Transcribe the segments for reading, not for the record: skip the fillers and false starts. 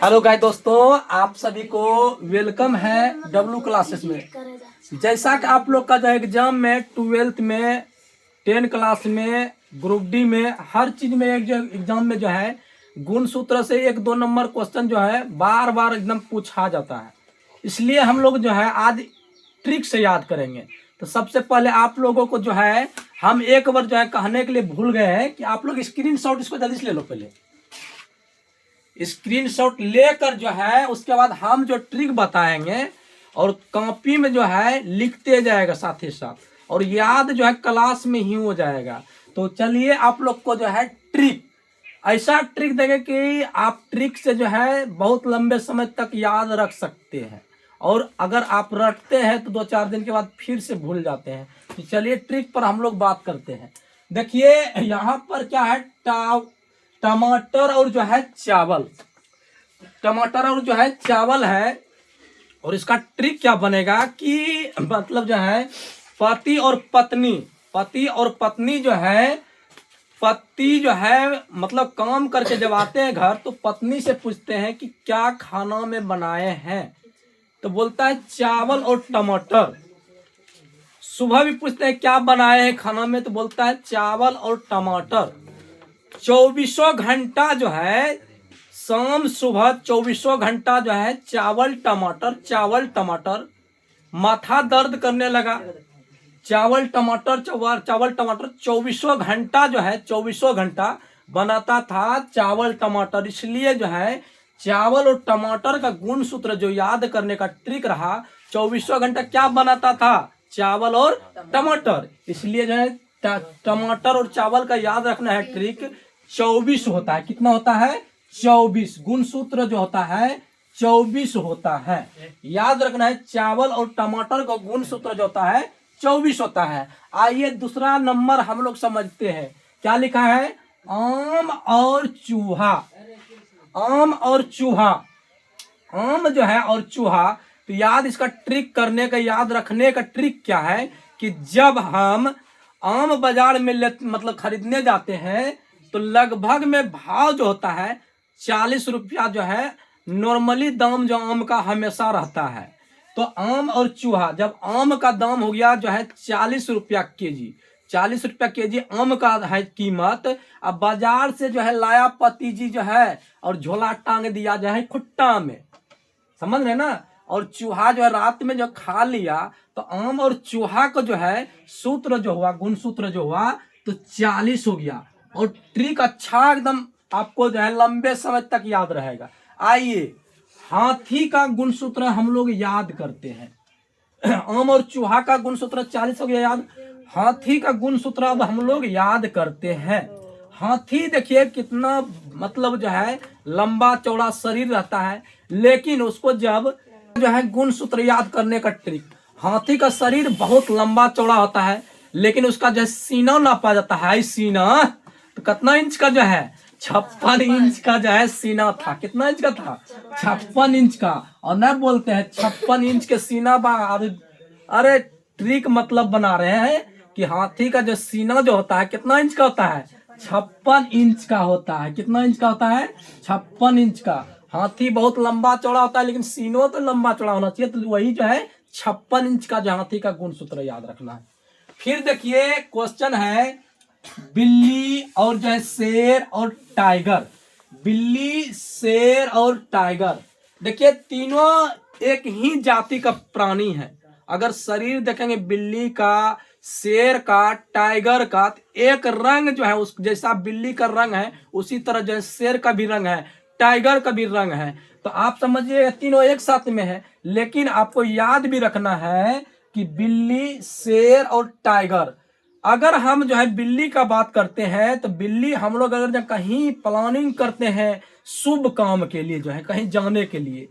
Hello guys दोस्तों, आप सभी को वेलकम है डब्लू क्लासेस में। जैसा कि आप लोग का जो एग्जाम में 12th में 10 क्लास में ग्रुप डी में हर चीज में एक जो एग्जाम में जो है गुण सूत्र से 1-2 नंबर क्वेश्चन जो है बार बार एकदम पूछा जाता है। इसलिए हम लोग जो है आज ट्रिक से याद करेंगे। तो सबसे पहले आप लोगों को जो है हम एक बार जो है कहने के लिए भूल गए हैं कि आप लोग स्क्रीनशॉट इसको जल्दी से ले लो। पहले स्क्रीनशॉट लेकर जो है उसके बाद हम जो ट्रिक बताएंगे और कॉपी में जो है लिखते जाएगा साथ ही साथ, और याद जो है क्लास में ही हो जाएगा। तो चलिए आप लोग को जो है ट्रिक ऐसा ट्रिक देंगे कि आप ट्रिक से जो है बहुत लंबे समय तक याद रख सकते हैं, और अगर आप रटते हैं तो 2-4 दिन के बाद फिर से भूल जाते हैं। तो चलिए ट्रिक पर हम लोग बात करते हैं। देखिए यहाँ पर क्या है, टमाटर और जो है चावल, टमाटर और जो है चावल है। और इसका ट्रिक क्या बनेगा कि मतलब जो है पति और पत्नी जो है, पति जो है मतलब काम करके जब आते हैं घर तो पत्नी से पूछते हैं कि क्या खाना में बनाए हैं, तो बोलता है चावल और टमाटर। सुबह भी पूछते हैं क्या बनाए हैं खाना में, तो बोलता है चावल और टमाटर। 24 घंटा जो है शाम सुबह 24 घंटा जो है चावल टमाटर। माथा दर्द करने लगा, चावल टमाटर 24 घंटा जो है 24 घंटा बनाता था चावल टमाटर। इसलिए जो है चावल और टमाटर का गुण सूत्र जो याद करने का ट्रिक रहा, 24 घंटा क्या बनाता था, चावल और टमाटर। इसलिए जो है टमाटर और चावल का याद रखना है ट्रिक 24 होता है। कितना होता है, 24। गुण सूत्र जो होता है 24 होता है। याद रखना है चावल और टमाटर का गुण सूत्र जो होता है 24 होता है। आइए दूसरा नंबर हम लोग समझते हैं। क्या लिखा है, आम और चूहा। आम और चूहा, आम जो है और चूहा। तो याद इसका ट्रिक करने का, याद रखने का ट्रिक क्या है कि जब हम आम बाजार में मतलब खरीदने जाते हैं तो लगभग में भाव जो होता है 40 रुपया जो है नॉर्मली दाम जो आम का हमेशा रहता है। तो आम और चूहा, जब आम का दाम हो गया जो है 40 रुपया केजी, 40 रुपया केजी आम का है कीमत। अब बाजार से जो है लाया पति जी जो है और झोला टांग दिया जो है खुट्टा में, समझ रहे ना। और चूहा जो है रात में जो खा लिया, तो आम और चूहा को जो है सूत्र जो हुआ, गुण सूत्र जो हुआ तो 40 हो गया। और ट्रिक अच्छा एकदम आपको जो है लंबे समय तक याद रहेगा। आइए हाथी का गुण सूत्र हम लोग याद करते हैं। आम और चूहा का गुण सूत्र 40 हो गया याद। हाथी का गुण सूत्र अब हम लोग याद करते हैं। हाथी देखिए कितना मतलब जो है लंबा चौड़ा शरीर रहता है, लेकिन उसको जब जो है गुण सूत्र याद करने का ट्रिक, हाथी का शरीर बहुत लंबा चौड़ा होता है, लेकिन उसका जो सीना नापा जाता है, सीना तो कितना इंच का जो है 56 इंच का जो है सीना था। कितना इंच का था, 56 इंच का। और न बोलते हैं 56 इंच के सीना अरे ट्रिक मतलब बना रहे हैं कि हाथी का जो सीना जो होता है कितना इंच का होता है, 56 इंच का होता है। कितना इंच का होता है, 56 इंच का। हाथी बहुत लंबा चौड़ा होता है, लेकिन सीनो तो लंबा चौड़ा होना चाहिए। तो वही जो है 56 इंच का जो हाथी का गुण सूत्र याद रखना है। फिर देखिए क्वेश्चन है बिल्ली और जो है शेर और टाइगर। बिल्ली, शेर और टाइगर, देखिए तीनों एक ही जाति का प्राणी है। अगर शरीर देखेंगे बिल्ली का, शेर का, टाइगर का, तो एक रंग जो है उस जैसा बिल्ली का रंग है उसी तरह जो है शेर का भी रंग है, टाइगर का भी रंग है। तो आप समझिए तीनों एक साथ में है। लेकिन आपको याद भी रखना है कि बिल्ली, शेर और टाइगर, अगर हम जो है बिल्ली का बात करते हैं तो बिल्ली हम लोग अगर जब कहीं प्लानिंग करते हैं शुभ काम के लिए, जो है कहीं जाने के लिए,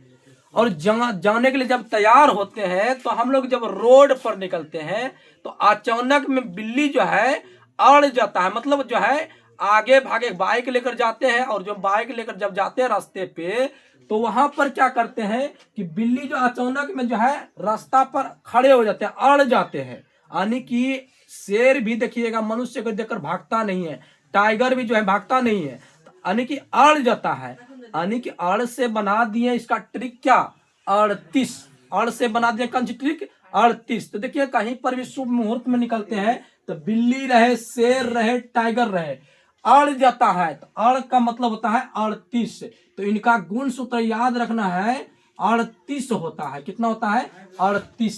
और जाने के लिए जब तैयार होते हैं तो हम लोग जब रोड पर निकलते हैं तो अचानक में बिल्ली जो है अड़ जाता है। मतलब जो है आगे भागे बाइक लेकर जाते हैं, और जो बाइक लेकर जब जाते हैं रास्ते पे तो वहां पर क्या करते हैं कि बिल्ली जो अचानक में जो है रास्ता पर खड़े हो जाते हैं, अड़ जाते हैं। यानी कि शेर भी देखिएगा मनुष्य को देखकर भागता नहीं है, टाइगर भी जो है भागता नहीं है, यानी कि अड़ जाता है। यानी कि अड़ से बना दिए इसका ट्रिक क्या 38, अड़ से बना दिया कौन सी ट्रिक 38। तो देखिए कहीं पर भी शुभ मुहूर्त में निकलते हैं तो बिल्ली रहे, शेर रहे, टाइगर रहे, अड़ जाता है तो अड़ का मतलब होता है 38। तो इनका गुण सूत्र याद रखना है 38 होता है। कितना होता है 38।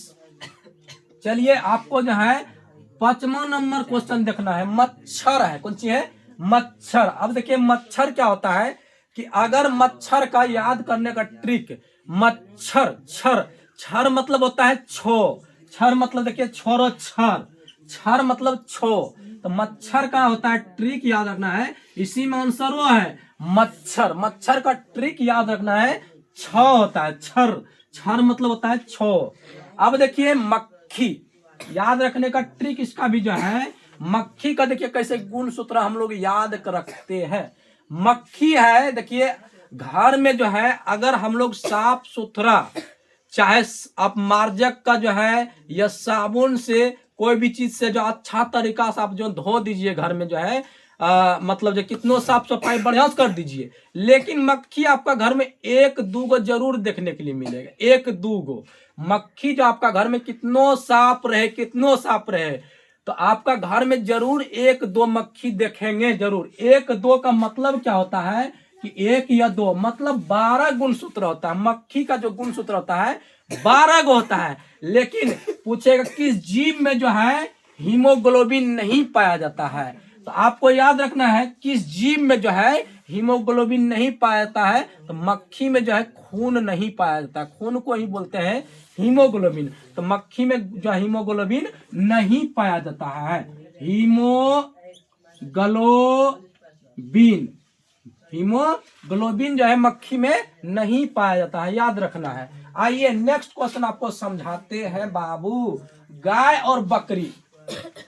चलिए आपको जो है 5वां नंबर क्वेश्चन देखना है। मच्छर है, कौन सी है मच्छर। अब देखिए मच्छर क्या होता है कि अगर मच्छर का याद करने का ट्रिक मच्छर छर, छर मतलब होता है छो, छर मतलब देखिए छोरो छर, छर मतलब छो। तो मच्छर का होता है ट्रिक याद रखना है, इसी में आंसर वो है मच्छर। मच्छर का ट्रिक याद रखना है छ होता है छर, छर मतलब होता है छो। अब देखिए मक्खी, याद रखने का ट्रिक इसका भी जो है मक्खी का देखिए कैसे गुण सूत्र हम लोग याद कर रखते हैं। मक्खी है देखिए घर में जो है अगर हम लोग साफ सुथरा, चाहे आप मार्जक का जो है या साबुन से कोई भी चीज से जो अच्छा तरीका से आप जो धो दीजिए घर में जो है मतलब जो कितनो साफ सफाई बढ़िया से कर दीजिए, लेकिन मक्खी आपका घर में एक दू गो जरूर देखने के लिए मिलेगा, एक दू गो मक्खी जो आपका घर में कितनो साफ रहे, कितनो साफ रहे, तो आपका घर में जरूर एक दो मक्खी देखेंगे जरूर। एक दो का मतलब क्या होता है कि एक या दो मतलब 12 गुण सूत्र होता है। मक्खी का जो गुण सूत्र होता है 12 गो होता है। लेकिन पूछेगा किस जीव में जो है हीमोग्लोबिन नहीं पाया जाता है, तो आपको याद रखना है किस जीव में जो है हीमोग्लोबिन नहीं पाया जाता है। तो मक्खी में जो है खून नहीं पाया जाता, खून को ही बोलते हैं हीमोग्लोबिन। तो मक्खी में जो हीमोग्लोबिन नहीं पाया जाता है, हीमोग्लोबिन, हीमोग्लोबिन जो है मक्खी में नहीं पाया जाता है, याद रखना है। आइए नेक्स्ट क्वेश्चन आपको समझाते हैं बाबू। गाय और बकरी,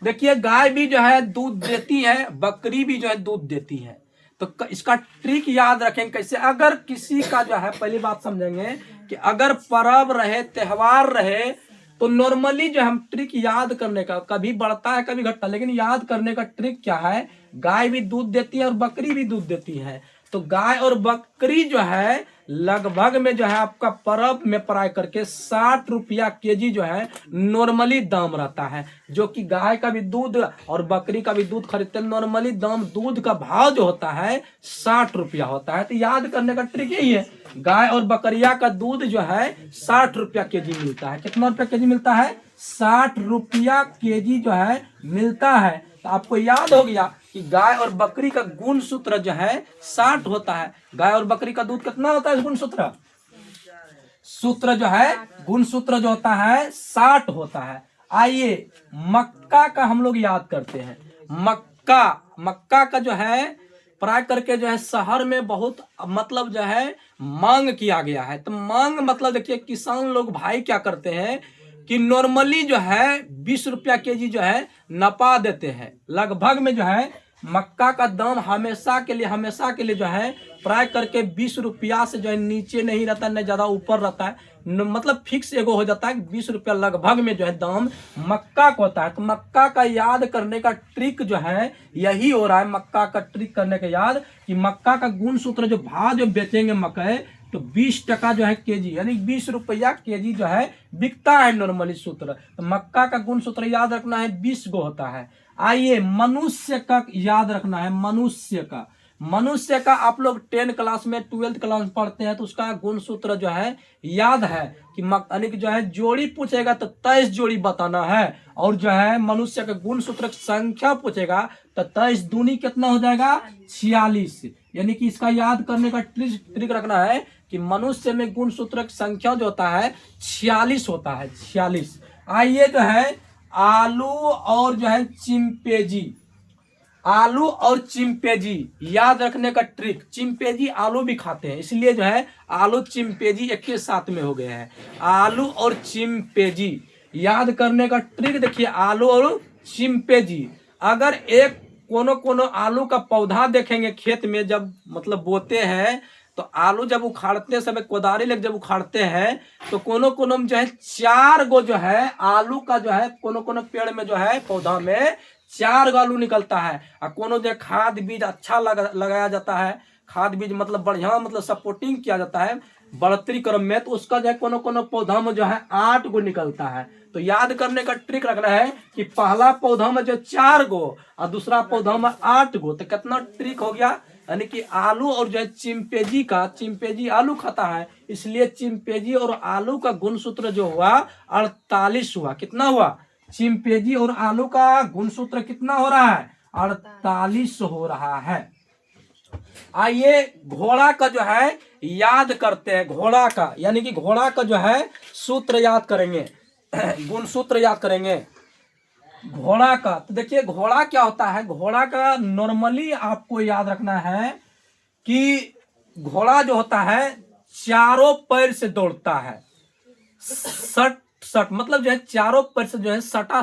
देखिए गाय भी जो है दूध देती है, बकरी भी जो है दूध देती है। तो इसका ट्रिक याद रखें कैसे। अगर किसी का जो है पहली बात समझेंगे कि अगर पर्व रहे, त्योहार रहे, तो नॉर्मली जो हम ट्रिक याद करने का, कभी बढ़ता है कभी घटता, लेकिन याद करने का ट्रिक क्या है, गाय भी दूध देती है और बकरी भी दूध देती है। तो गाय और बकरी जो है लगभग में जो है आपका पर्व में पराय करके 60 रुपया केजी जो है नॉर्मली दाम रहता है। जो कि गाय का भी दूध और बकरी का भी दूध खरीदते हैं, नॉर्मली दाम दूध का भाव जो होता है 60 रुपया होता है। तो याद करने का ट्रिक यही है, गाय और बकरिया का दूध जो है 60 रुपया केजी मिलता है। कितना रुपया केजी मिलता है 60 रुपया केजी जो है मिलता है। तो आपको याद हो गया कि गाय और बकरी का गुण सूत्र जो है 60 होता है। गाय और बकरी का दूध कितना होता है गुण सूत्र, सूत्र जो है गुण सूत्र जो होता है 60 होता है। आइए मक्का का हम लोग याद करते हैं। मक्का, मक्का का जो है प्राय करके जो है शहर में बहुत मतलब जो है मांग किया गया है। तो मांग मतलब देखिए किसान लोग भाई क्या करते हैं कि नॉर्मली जो है 20 रुपया केजी जो है नपा देते हैं। लगभग में जो है मक्का का दाम हमेशा के लिए जो है प्राय करके 20 रुपया से जो है नीचे नहीं रहता, न ज्यादा ऊपर रहता है, मतलब फिक्स एगो हो जाता है 20 रुपया लगभग में जो है दाम मक्का का होता है। तो मक्का का याद करने का ट्रिक जो है यही हो रहा है, मक्का का ट्रिक करने का याद कि मक्का का गुण सूत्र जो भाव जो बेचेंगे मकई तो 20 टका जो है केजी, यानी 20 रुपया केजी जो है बिकता है नॉर्मली सूत्र। तो मक्का का गुण सूत्र याद रखना है 20 गो होता है। आइए मनुष्य का याद रखना है, मनुष्य का आप लोग 10 क्लास में 12th क्लास में पढ़ते हैं तो उसका गुण सूत्र जो है याद है कि यानी कि जो है जोड़ी पूछेगा तो 23 जोड़ी बताना है, और जो है मनुष्य का गुण सूत्र संख्या पूछेगा तो 23 दूनी कितना हो जाएगा 46। यानी कि इसका याद करने का ट्रिक रखना है कि मनुष्य में गुण सूत्र संख्या जो होता है 46 होता है, 46। आइए जो है आलू और जो है चिंपैंजी, आलू और चिंपैंजी याद रखने का ट्रिक। चिंपैंजी आलू भी खाते हैं, इसलिए जो है आलू चिंपैंजी एक के साथ में हो गए हैं। आलू और चिंपैंजी याद करने का ट्रिक देखिए, आलू और चिंपैंजी। अगर एक कोनो आलू का पौधा देखेंगे खेत में जब मतलब बोते हैं, तो आलू जब उखाड़ते समय कोदारी लेकर जब उखाड़ते हैं तो कोनो में जो है 4 गो जो है आलू का जो है कोनो पेड़ में जो है पौधा में 4 गो आलू निकलता है। और कोनो जो खाद बीज अच्छा लगाया जाता है खाद बीज मतलब बढ़िया मतलब सपोर्टिंग किया जाता है बढ़ोतरी क्रम में, तो उसका जो है कोनो कोनो पौधा में जो है 8 गो निकलता है। तो याद करने का ट्रिक रखना है कि पहला पौधा में जो 4 गो और दूसरा पौधा में 8 गो, तो कितना ट्रिक हो गया, यानी कि आलू और जो है चिंपैंजी आलू खाता है, इसलिए चिंपैंजी और आलू का गुणसूत्र जो हुआ 48 हुआ। कितना हुआ? चिंपैंजी और आलू का गुणसूत्र कितना हो रहा है? 48 हो रहा है। आइए घोड़ा का जो है याद करते हैं, घोड़ा का यानी कि घोड़ा का जो है सूत्र याद करेंगे गुणसूत्र याद करेंगे घोड़ा का। तो देखिए घोड़ा क्या होता है, घोड़ा का नॉर्मली आपको याद रखना है कि घोड़ा जो होता है चारों पैर से दौड़ता है, सट सट मतलब जो है चारों पैर से जो है सटा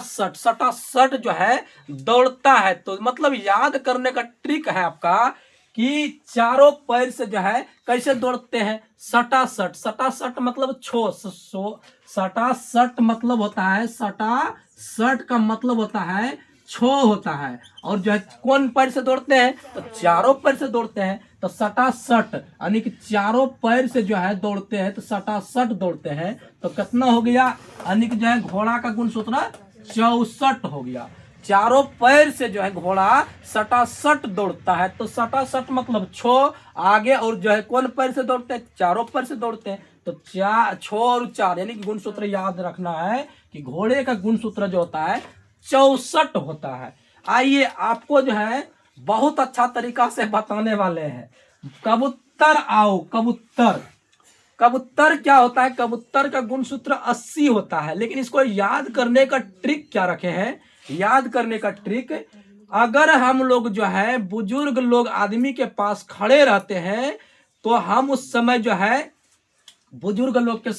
सट जो है दौड़ता है। तो मतलब याद करने का ट्रिक है आपका कि चारों पैर से जो है कैसे दौड़ते हैं, सटा सट मतलब सटा सट मतलब होता है, सटा सट का मतलब होता है छो होता है। और जो है कौन पैर से दौड़ते हैं, तो चारों पैर से दौड़ते हैं। तो सटा सट यानी कि चारों पैर से जो है दौड़ते हैं, तो सटा सट दौड़ते हैं। तो कितना हो गया, यानी कि जो है घोड़ा का गुणसूत्र 64 हो गया। चारों पैर से जो है घोड़ा सटासट दौड़ता है। तो सटासट मतलब छो आगे, और जो है कौन पैर से दौड़ते हैं, चारों पैर से दौड़ते हैं। तो 6 और 4 यानी कि गुणसूत्र याद रखना है कि घोड़े का गुणसूत्र जो होता है 64 होता है। आइए आपको जो है बहुत अच्छा तरीका से बताने वाले हैं। कबूतर आओ, कबूतर क्या होता है, कबूतर का गुणसूत्र 80 होता है। लेकिन इसको याद करने का ट्रिक क्या रखे हैं, याद करने का ट्रिक, अगर हम लोग जो है बुजुर्ग लोग आदमी के पास खड़े रहते हैं, तो हम उस समय जो है बुजुर्ग लोग के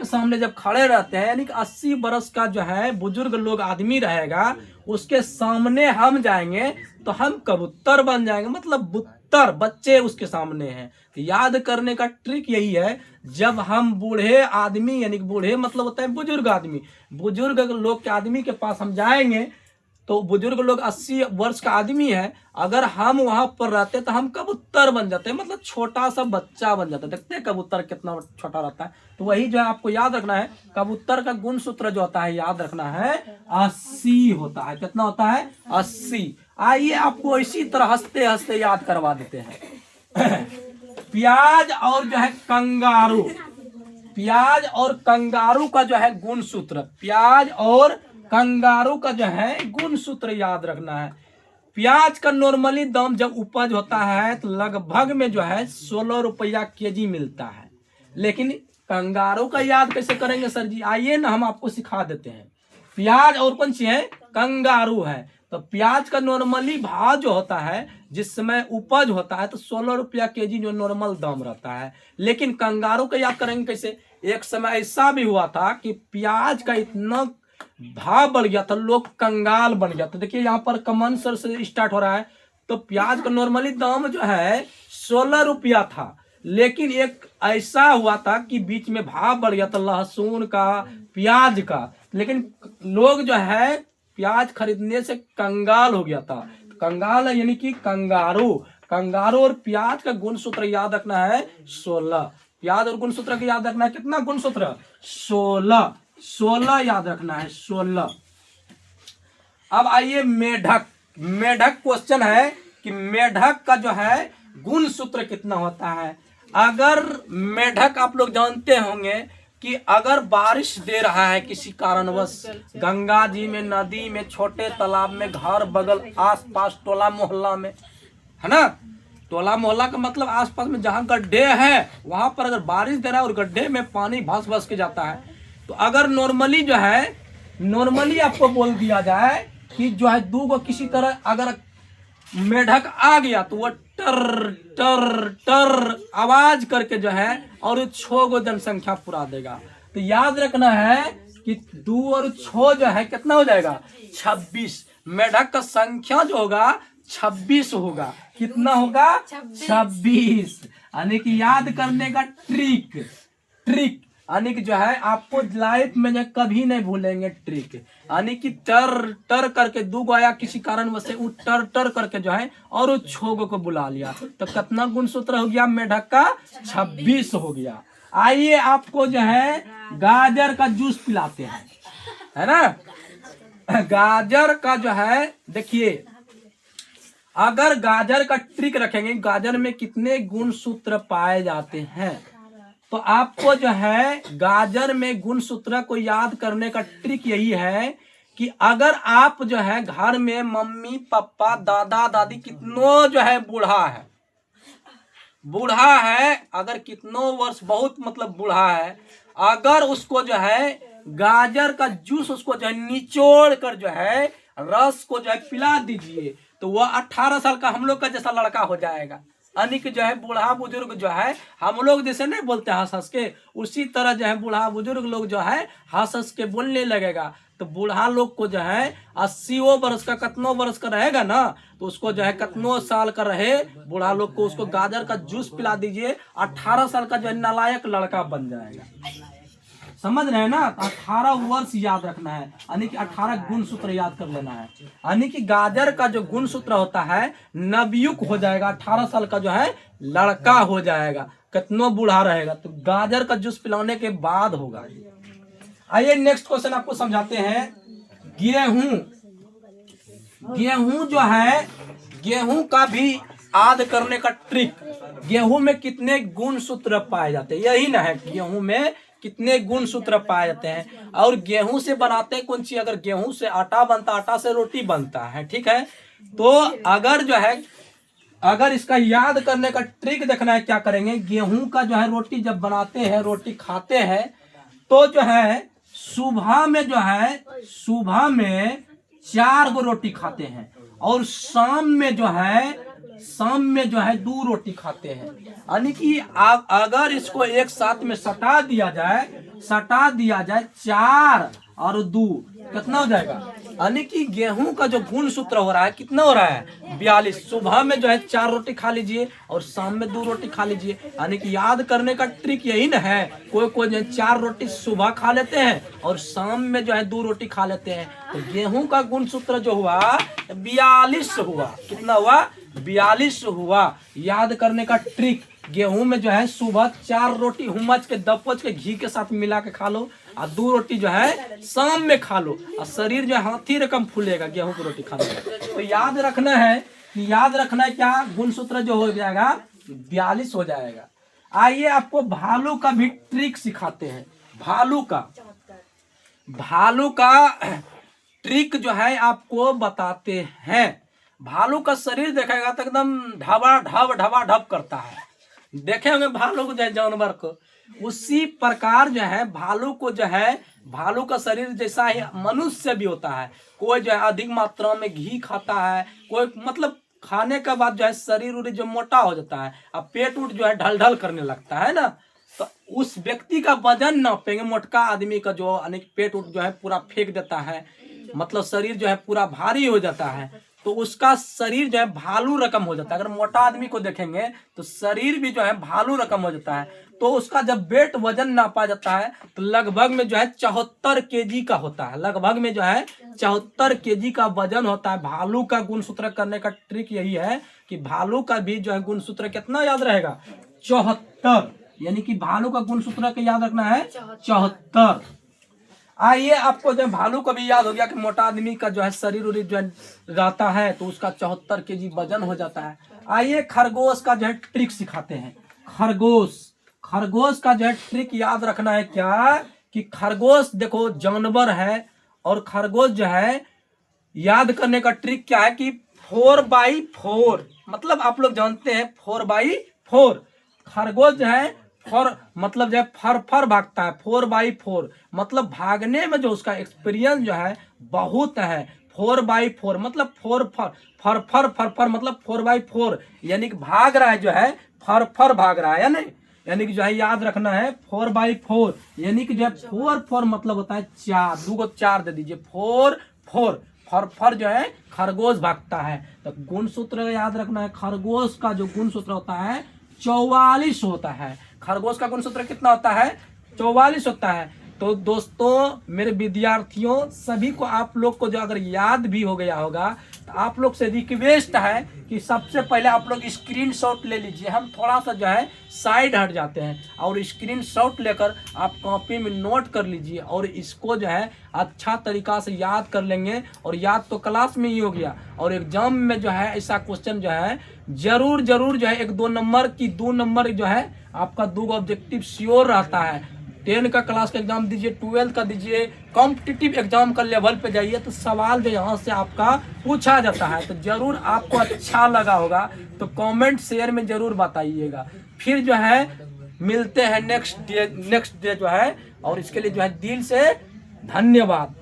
सामने जब खड़े रहते हैं, यानी कि 80 बरस का जो है बुजुर्ग लोग आदमी रहेगा, उसके सामने हम जाएंगे तो हम कबूतर बन जाएंगे, मतलब बुत्तर बच्चे उसके सामने हैं। तो याद करने का ट्रिक यही है, जब हम बूढ़े आदमी यानी कि बूढ़े मतलब होता है बुजुर्ग आदमी, बुजुर्ग लोग के आदमी के पास हम जाएंगे, तो बुजुर्ग लोग 80 वर्ष का आदमी है, अगर हम वहां पर रहते तो हम कबूतर बन जाते हैं, मतलब छोटा सा बच्चा बन जाता है। देखते हैं कबूतर कितना छोटा रहता है। तो वही जो है आपको याद रखना है, कबूतर का गुणसूत्र जो होता है याद रखना है 80 होता है। कितना होता है? 80। आइए आपको इसी तरह हंसते हंसते याद करवा देते हैं प्याज और जो है कंगारू, प्याज और कंगारू का जो है गुणसूत्र, प्याज और कंगारू का जो है गुणसूत्र याद रखना है। प्याज का नॉर्मली दाम जब उपज होता है तो लगभग में जो है 16 रुपया केजी मिलता है। लेकिन कंगारू का याद कैसे करेंगे सर जी? आइए ना हम आपको सिखा देते हैं। प्याज और कौन सी है? कंगारू है। तो प्याज का नॉर्मली भाव जो होता है जिस समय उपज होता है तो 16 रुपया केजी जो नॉर्मल दाम रहता है। लेकिन कंगारू का याद करेंगे कैसे? एक समय ऐसा भी हुआ था कि प्याज का इतना भाव बढ़ गया था, लोग कंगाल बन गया। तो देखिए यहाँ पर कमन सर से स्टार्ट हो रहा है। तो प्याज का नॉर्मली दाम जो है 16 रुपया था, लेकिन एक ऐसा हुआ था कि बीच में भाव बढ़ गया था लहसुन का, प्याज का, लेकिन लोग जो है प्याज खरीदने से कंगाल हो गया था। कंगाल यानी कि कंगारू और प्याज का गुणसूत्र याद रखना है 16। प्याज और गुणसूत्र का याद रखना है कितना गुणसूत्र? 16 याद रखना है 16। अब आइए मेढक क्वेश्चन है कि मेढक का जो है गुणसूत्र कितना होता है। अगर मेढक आप लोग जानते होंगे कि अगर बारिश दे रहा है किसी कारणवश, गंगा जी में, नदी में, छोटे तालाब में, घर बगल आसपास टोला मोहल्ला में, है ना, टोला मोहल्ला का मतलब आसपास में जहाँ गड्ढे हैं वहां पर अगर बारिश दे रहा है और गड्ढे में पानी भस के जाता है, तो अगर नॉर्मली आपको बोल दिया जाए कि जो है 2 गो किसी तरह अगर मेढक आ गया तो वो टर टर टर आवाज करके जो है और 6 गो जनसंख्या पुरा देगा। तो याद रखना है कि 2 और 6 जो है कितना हो जाएगा? 26। मेढक का संख्या जो होगा 26 होगा। कितना होगा? 26। यानी कि याद करने का ट्रिक यानी कि जो है आपको लाइफ में जो कभी नहीं भूलेंगे ट्रिक। यानी कि टर टर करके दूगो आया किसी कारण से वो टर टर करके जो है और उस छोगो को बुला लिया, तो कितना गुणसूत्र हो गया मेढक का? 26 हो गया। आइए आपको जो है गाजर का जूस पिलाते हैं, है ना। गाजर का जो है देखिए, अगर गाजर का ट्रिक रखेंगे गाजर में कितने गुणसूत्र पाए जाते हैं, तो आपको जो है गाजर में गुणसूत्र को याद करने का ट्रिक यही है कि अगर आप जो है घर में मम्मी पापा दादा दादी कितनों जो है बूढ़ा है, अगर कितनों वर्ष बहुत मतलब बूढ़ा है, अगर उसको जो है गाजर का जूस उसको जो है निचोड़ कर जो है रस को जो है पिला दीजिए, तो वह 18 साल का हम लोग का जैसा लड़का हो जाएगा। यानी कि जो है बूढ़ा बुजुर्ग जो है हम लोग जैसे नहीं बोलते हंस हंस के, उसी तरह जो है बूढ़ा बुजुर्ग लोग जो है हंस हंस के बोलने लगेगा। तो बूढ़ा लोग को जो है 80 वर्ष का कितनों वर्ष का रहेगा ना, तो उसको जो है कितनों साल का रहे बूढ़ा लोग को उसको गाजर का जूस पिला दीजिए, 18 साल का जो है नालायक लड़का बन जाएगा। समझ रहे हैं ना। 18 वर्ष याद रखना है, यानी कि 18 गुणसूत्र याद कर लेना है। यानी कि गाजर का जो गुणसूत्र होता है नवयुग हो जाएगा, 18 साल का जो है लड़का हो जाएगा, कितनों बूढ़ा रहेगा तो गाजर का जूस पिलाने के बाद होगा। आइए नेक्स्ट क्वेश्चन आपको समझाते हैं। गेहूं जो है, गेहूं का भी याद करने का ट्रिक, गेहूं में कितने गुणसूत्र पाए जाते हैं, यही ना है गेहूं में कितने गुणसूत्र पाए जाते हैं। और गेहूं से बनाते हैं कौन चीज, अगर गेहूं से आटा बनता, आटा से रोटी बनता है, ठीक है। तो अगर जो है अगर इसका याद करने का ट्रिक देखना है, क्या करेंगे, गेहूं का जो है रोटी जब बनाते हैं, रोटी खाते हैं, तो जो है सुबह में 4 गो रोटी खाते हैं और शाम में जो है 2 रोटी खाते हैं। यानी कि अगर इसको एक साथ में सटा दिया जाए 4 और 2 कितना हो जाएगा। यानी कि गेहूं का जो गुणसूत्र हो रहा है कितना हो रहा है 42। सुबह में जो है 4 रोटी खा लीजिए और शाम में 2 रोटी खा लीजिए। यानी कि याद करने का ट्रिक यही ना है। कोई जो है 4 रोटी सुबह खा लेते हैं और शाम में जो है 2 रोटी खा लेते हैं, तो गेहूं का गुणसूत्र जो हुआ 42 हुआ। कितना हुआ 42 हुआ। याद करने का ट्रिक, गेहूं में जो है सुबह 4 रोटी हुमच के दपच के घी के साथ मिला के खा लो और 2 रोटी जो है शाम में खा लो, और शरीर जो है हाथी रकम फूलेगा गेहूं की रोटी खाने में। तो याद रखना है क्या, गुणसूत्र जो हो जाएगा 42 हो जाएगा। आइए आपको भालू का भी ट्रिक सिखाते हैं। भालू का ट्रिक जो है आपको बताते हैं। भालू का शरीर देखेगा तो एकदम ढबा ढब करता है। देखे होंगे भालू को, जो है जानवर को, उसी प्रकार जो है भालू को जो है भालू का शरीर जैसा ही मनुष्य भी होता है। कोई जो है अधिक मात्रा में घी खाता है, कोई मतलब खाने के बाद जो है शरीर उरीर जो मोटा हो जाता है, अब पेट उठ जो है ढल करने लगता है ना, तो उस व्यक्ति का वजन नापेंगे। मोटका आदमी का जो अनेक पेट उठ जो है पूरा फेंक देता है, मतलब शरीर जो है पूरा भारी हो जाता है, तो उसका शरीर जो है भालू रकम हो जाता है। अगर मोटा आदमी को देखेंगे तो शरीर भी जो है भालू रकम हो जाता है। तो उसका जब वेट वजन नापा जाता है तो लगभग में जो है 74 केजी का होता है। लगभग में जो है 74 केजी का वजन होता है। भालू का गुणसूत्र करने का ट्रिक यही है कि भालू का भी जो है गुणसूत्र कितना याद रहेगा 74। यानी कि भालू का गुणसूत्र का याद रखना है 74। आइए आपको जो भालू को भी याद हो गया कि मोटा आदमी का जो है शरीर उरीर जो है रहता है तो उसका 74 केजी वजन हो जाता है। आइए खरगोश का जो है ट्रिक सिखाते हैं। खरगोश का जो है ट्रिक याद रखना है क्या, कि खरगोश देखो जानवर है, और खरगोश जो है याद करने का ट्रिक क्या है कि 4x4, मतलब आप लोग जानते हैं 4x4। खरगोश जो है मतलब जो है फर भागता है। 4x4 मतलब भागने में जो उसका एक्सपीरियंस जो है बहुत है। 4x4 मतलब फर मतलब 4x4 यानी कि भाग रहा है, जो है फर भाग रहा है, यानी कि जो है याद रखना है 4x4 यानी कि जो है 4 मतलब होता है 4, 2 को 4 दे दीजिए 4 फर जो है खरगोश भागता है। तो गुणसूत्र याद रखना है, खरगोश का जो गुणसूत्र होता है 44 होता है। खरगोश का गुणसूत्र कितना होता है 44 होता है। तो दोस्तों मेरे विद्यार्थियों सभी को, आप लोग को जो अगर याद भी हो गया होगा तो आप लोग से रिक्वेस्ट है कि सबसे पहले आप लोग स्क्रीनशॉट ले लीजिए। हम थोड़ा सा जो है साइड हट जाते हैं और स्क्रीनशॉट लेकर आप कॉपी में नोट कर लीजिए और इसको जो है अच्छा तरीका से याद कर लेंगे। और याद तो क्लास में ही हो गया और एग्जाम में जो है ऐसा क्वेश्चन जो है जरूर जरूर जो है 1-2 नंबर की 2 नंबर जो है आपका 2 ऑब्जेक्टिव श्योर रहता है। 10 का क्लास का एग्जाम दीजिए, 12 का दीजिए, कॉम्पिटिटिव एग्जाम का लेवल पे जाइए तो सवाल जो यहाँ से आपका पूछा जाता है। तो जरूर आपको अच्छा लगा होगा तो कमेंट शेयर में जरूर बताइएगा। फिर जो है मिलते हैं नेक्स्ट डे जो है, और इसके लिए जो है दिल से धन्यवाद।